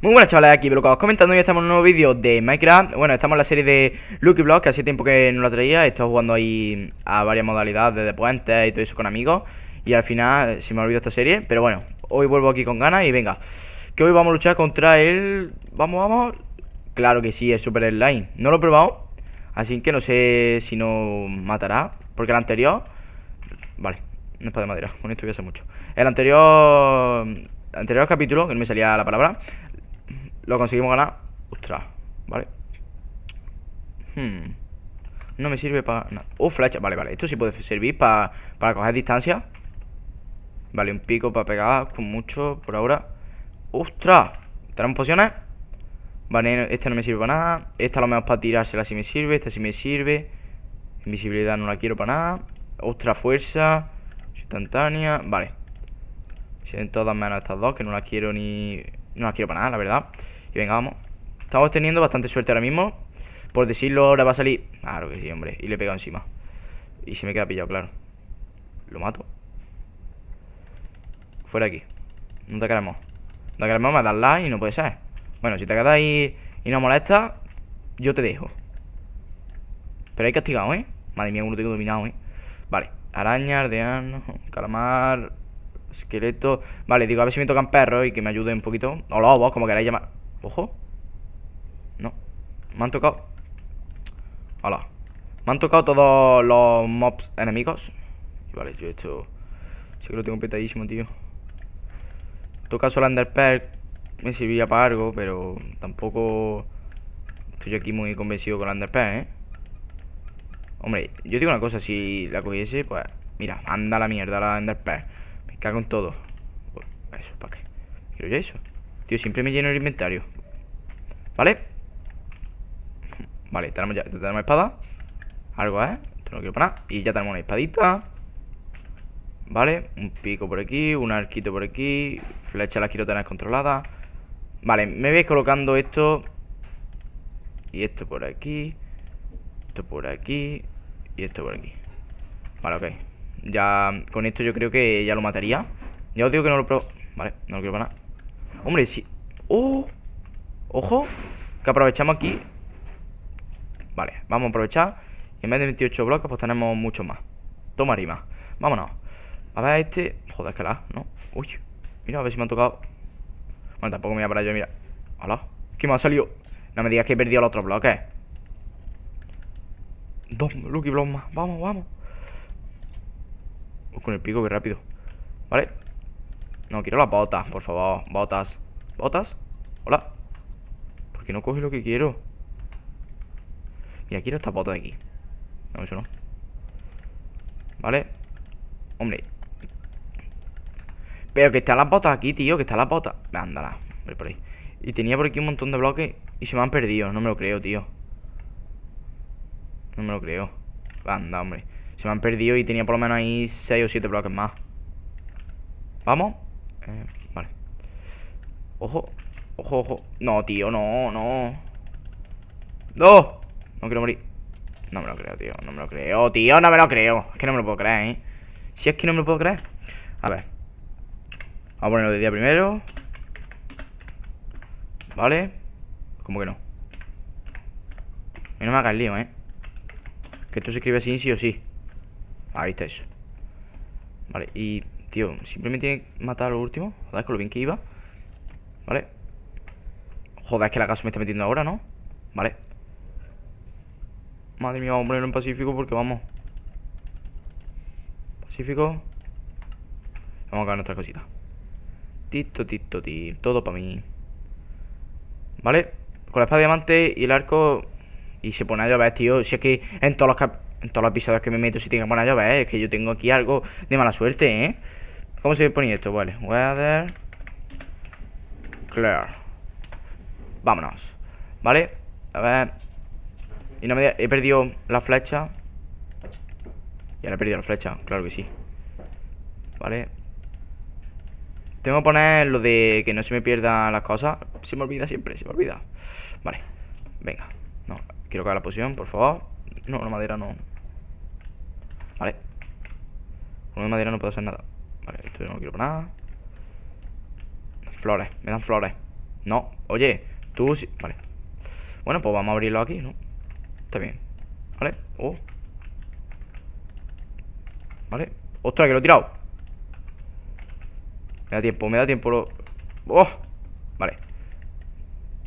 Muy buenas chavales, aquí Blocos comentando. Ya estamos en un nuevo vídeo de Minecraft. Bueno, estamos en la serie de Lucky Block, que hace tiempo que no la traía. He estado jugando ahí a varias modalidades de puentes y todo eso con amigos. Y al final se me ha olvidado esta serie. Pero bueno, hoy vuelvo aquí con ganas y venga, que hoy vamos a luchar contra el... Vamos. Claro que sí, el Super Slime. No lo he probado, así que no sé si nos matará, porque el anterior... Vale, no es para de madera, con esto voy a hacer mucho. El anterior capítulo, que no me salía la palabra, lo conseguimos ganar. Ostras, vale. No me sirve para nada. Flecha, vale. Esto sí puede servir para coger distancia. Vale, un pico para pegar con mucho por ahora. ¡Ostras! ¿Tenemos pociones? Vale, este no me sirve para nada. Esta a lo mejor para tirársela sí me sirve. Esta sí me sirve. Invisibilidad no la quiero para nada. Ostras, fuerza instantánea. Vale. Son todas menos estas dos, que no las quiero ni... No las quiero para nada, la verdad. Y venga, vamos. Estamos teniendo bastante suerte ahora mismo. Por decirlo, ahora va a salir... Claro que sí, hombre. Y le he pegado encima. Y se me queda pillado, claro. Lo mato. Fuera de aquí. No te queremos. No te queremos, me das like y no puede ser. Bueno, si te quedas ahí y no molesta, yo te dejo. Pero hay castigado, ¿eh? Madre mía, uno tengo dominado, ¿eh? Vale. Araña, aldeano, calamar, esqueleto. Vale, digo, a ver si me tocan perros y que me ayuden un poquito. O lobos, como queráis llamar. Ojo. No. Me han tocado. Hola. Me han tocado todos los mobs enemigos. Vale, yo esto sí que lo tengo petadísimo, tío. Toca solo Enderpearl. Me serviría para algo, pero tampoco estoy aquí muy convencido con la Enderpearl, ¿eh? Hombre, yo digo una cosa, si la cogiese, pues... Mira, anda la mierda la Enderpearl. Me cago en todo. Pues, eso, ¿para qué? Quiero yo eso. Tío, siempre me lleno el inventario. ¿Vale? Vale, tenemos espada. Algo, ¿eh? Esto no quiero para nada. Y ya tenemos una espadita. Vale, un pico por aquí, un arquito por aquí. Flechas las quiero tener controladas. Vale, me voy colocando esto. Y esto por aquí. Esto por aquí. Y esto por aquí. Vale, ok. Ya con esto yo creo que ya lo mataría. Ya os digo que no lo pruebo. Vale, no lo quiero para nada. Hombre, sí. ¡Oh! Ojo, que aprovechamos aquí. Vale, vamos a aprovechar. Y en vez de 28 bloques, pues tenemos muchos más. Toma rima. Vámonos. A ver este. Joder, es que ¿no? Uy. Mira, a ver si me han tocado. Bueno, tampoco me voy a parar yo, mira. Hola. ¿Qué me ha salido? No me digas que he perdido los otros bloques. 2 Lucky Blocks más. Vamos. Con el pico, que rápido. Vale. No, quiero las botas, por favor. Botas. Hola. ¿Por qué no coge lo que quiero? Mira, quiero esta bota de aquí. No, eso no. Vale. Hombre. Pero que están las botas aquí, tío. Que están las botas. Ándala. Voy por ahí. Y tenía por aquí un montón de bloques y se me han perdido. No me lo creo, tío. No me lo creo. Anda, hombre. Se me han perdido y tenía por lo menos ahí 6 o 7 bloques más. Vamos. Vale. Ojo. No, tío, no. No quiero morir. No me lo creo, tío. No me lo creo, tío. No me lo creo. Es que no me lo puedo creer, ¿eh? Si es que no me lo puedo creer. A ver. Vamos a ponerlo de día primero. Vale. ¿Cómo que no? Y no me hagas lío, ¿eh? Que esto se escribe así, sí o sí. Ahí está eso. Vale, y... Tío, siempre me tiene que matar a lo último. Joder, con lo bien que iba. Vale. Joder, es que la casa me está metiendo ahora, ¿no? Vale. Madre mía, vamos a ponerlo en pacífico porque vamos. Pacífico. Vamos a ganar nuestras cositas. Tito. Todo para mí. Vale. Con la espada de diamante y el arco. Y se pone a llover, tío. Si es que en todos los episodios que me meto, si tengo que poner a llover, es que yo tengo aquí algo de mala suerte, ¿eh? ¿Cómo se pone esto? Vale. Weather. Clear. Vámonos. Vale. A ver. Y no me he perdido la flecha. Ya le he perdido la flecha, claro que sí. Vale. Tengo que poner lo de que no se me pierdan las cosas. Se me olvida siempre, Vale, venga. No, quiero caer la poción, por favor. No, la madera no. Vale. Con la madera no puedo hacer nada. Vale, esto yo no lo quiero para nada. Flores, me dan flores. No, oye, tú sí. Vale. Bueno, pues vamos a abrirlo aquí, ¿no? Está bien. Vale. Oh. Vale. Ostras, que lo he tirado. Me da tiempo lo... Oh. Vale.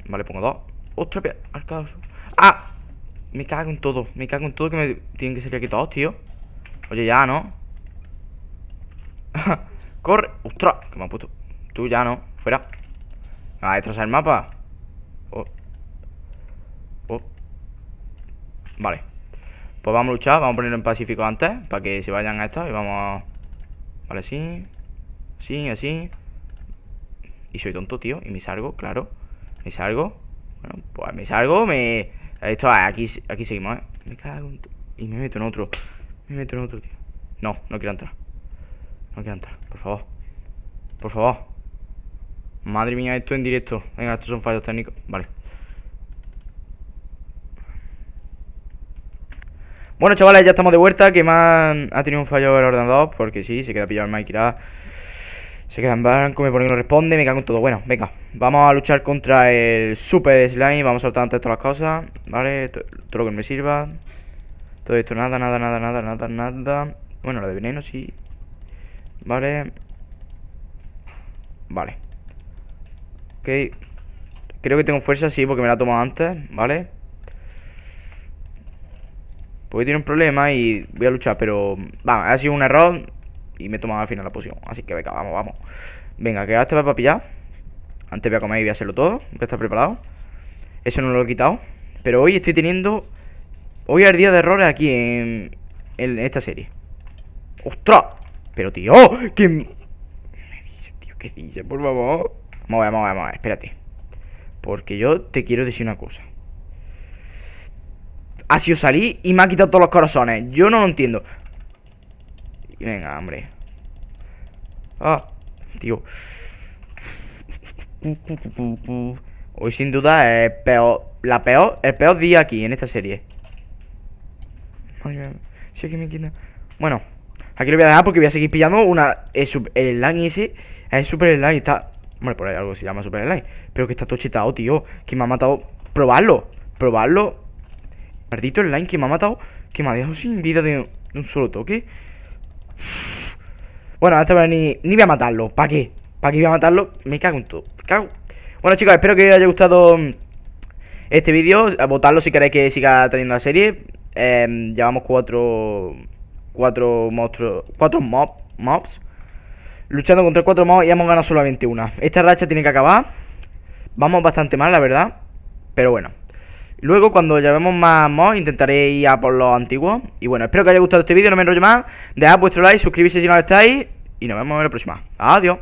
Vale, pongo 2. Ostras, al caso. ¡Ah! Me cago en todo. Me cago en todo que me tienen que salir aquí todos, tío. Oye, ya, ¿no? ¡Corre! ¡Ostras! Que me ha puesto. Tú ya, ¿no? Fuera. A destrozar el mapa. Oh. Oh. Vale. Pues vamos a luchar. Vamos a ponerlo en pacífico antes, para que se vayan a estos. Y vamos a... Vale, sí. Sí, así. Y soy tonto, tío. Y me salgo, claro. Me salgo. Bueno, pues me salgo. Esto, aquí seguimos, ¿eh? Me cago en... Y me meto en otro. Me meto en otro, tío. No, no quiero entrar. No quiero entrar, por favor. Por favor. Madre mía, esto en directo. Venga, estos son fallos técnicos. Vale. Bueno, chavales, ya estamos de vuelta. Que me ha tenido un fallo el ordenador. Porque sí, se queda pillado el Minecraft. Se queda en blanco, me pone que no responde. Me cago en todo. Bueno, venga. Vamos a luchar contra el Super Slime. Vamos a soltar antes todas las cosas. Vale, todo lo que me sirva. Todo esto, nada. Bueno, lo de veneno sí. Vale. Vale. Ok. Creo que tengo fuerza, sí, porque me la he tomado antes. Vale. Porque tiene un problema y voy a luchar, pero... Vamos, ha sido un error y me he tomado al final la poción. Así que venga, vamos. Venga, que ahora te va para pillar. Antes voy a comer y voy a hacerlo todo. Voy a estar preparado. Eso no lo he quitado. Pero hoy estoy teniendo... Hoy es el día de errores aquí en esta serie. ¡Ostras! Pero tío, ¿qué me dices, tío? ¿Qué dices? Por favor. Vamos a ver, espérate. Porque yo te quiero decir una cosa. Ha sido salir y me ha quitado todos los corazones. Yo no lo entiendo. Venga, hombre. Ah, tío. Hoy sin duda es el peor día aquí en esta serie. Madre mía. Si es que me quita. Bueno, aquí lo voy a dejar porque voy a seguir pillando el slime ese. El super slime está... Bueno, por ahí algo se llama super slime. Pero que está todo chetado, tío. Que me ha matado. Probarlo. Maldito slime que me ha matado. Que me ha dejado sin vida de un solo toque. Bueno, esta vez ni voy a matarlo. ¿Para qué? ¿Para qué voy a matarlo? Me cago en todo. Bueno, chicos, espero que os haya gustado este vídeo. Votadlo si queréis que siga teniendo la serie. Llevamos cuatro monstruos, mobs luchando contra 4 mobs y hemos ganado solamente una. Esta racha tiene que acabar. Vamos bastante mal, la verdad. Pero bueno, luego cuando llevemos más mobs intentaré ir a por los antiguos. Y bueno, espero que os haya gustado este vídeo, no me enrollo más. Dejad vuestro like, suscribirse si no lo estáis. Y nos vemos en la próxima. Adiós.